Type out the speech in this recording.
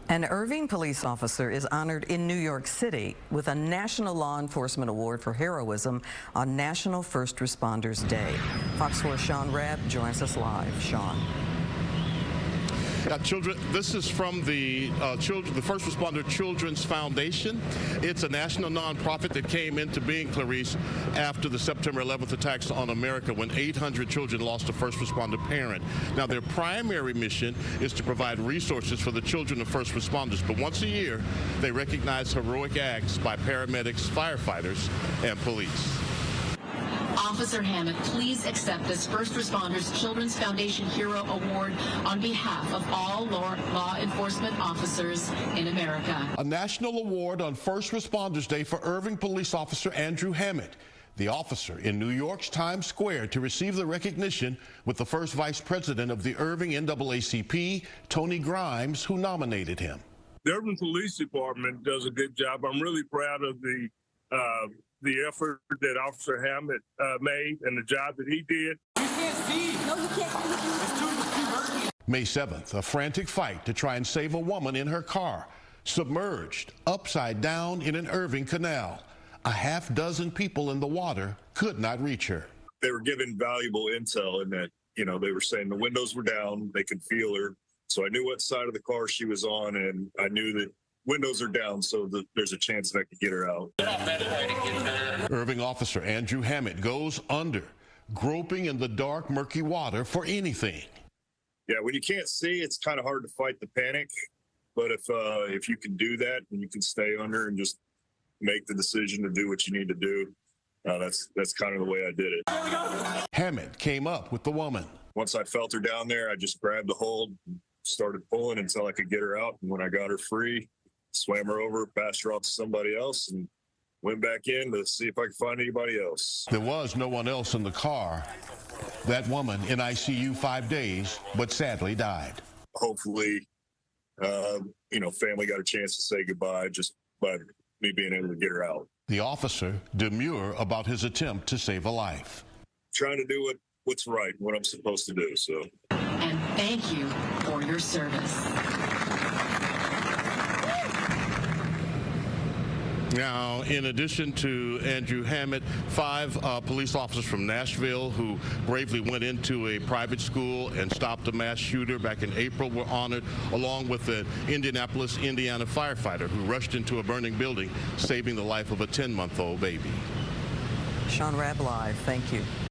An Irving police officer is honored in New York City with a National Law Enforcement Award for heroism on National First Responders Day. Fox 4's Sean Rabb joins us live. Sean. Children, this is from the First Responder Children's Foundation. It's a national nonprofit that came into being, Clarice, after the September 11th attacks on America when 800 children lost a first responder parent. Now, their primary mission is to provide resources for the children of first responders, but once a year, they recognize heroic acts by paramedics, firefighters, and police. Officer Hammett, please accept this First Responders Children's Foundation Hero Award on behalf of all law enforcement officers in America. A national award on First Responders Day for Irving police officer Andrew Hammett, the officer in New York's Times Square to receive the recognition with the first vice president of the Irving NAACP, Tony Grimes, who nominated him. The Irving Police Department does a good job. I'm really proud of the effort that Officer Hammett made and the job that he did. You can't see. No, you can't see. May 7th, a frantic fight to try and save a woman in her car, submerged upside down in an Irving canal. A half dozen people in the water could not reach her. They were given valuable intel in that, they were saying the windows were down, they could feel her. So I knew what side of the car she was on, and I knew that windows are down, so there's a chance that I could get her out. Irving officer Andrew Hammett goes under, groping in the dark, murky water for anything. Yeah, when you can't see, it's kind of hard to fight the panic. But if you can do that and you can stay under and just make the decision to do what you need to do, that's kind of the way I did it. Hammett came up with the woman. Once I felt her down there, I just grabbed a hold, started pulling until I could get her out. And when I got her free, swam her over, passed her off to somebody else, and went back in to see if I could find anybody else. There was no one else in the car. That woman in ICU 5 days, but sadly died. Hopefully, family got a chance to say goodbye just by me being able to get her out. The officer demure about his attempt to save a life. Trying to do what's right, what I'm supposed to do. So. And thank you for your service. Now, in addition to Andrew Hammett, 5 police officers from Nashville who bravely went into a private school and stopped a mass shooter back in April were honored, along with an Indianapolis, Indiana firefighter who rushed into a burning building, saving the life of a 10-month-old baby. Sean Rabb live. Thank you.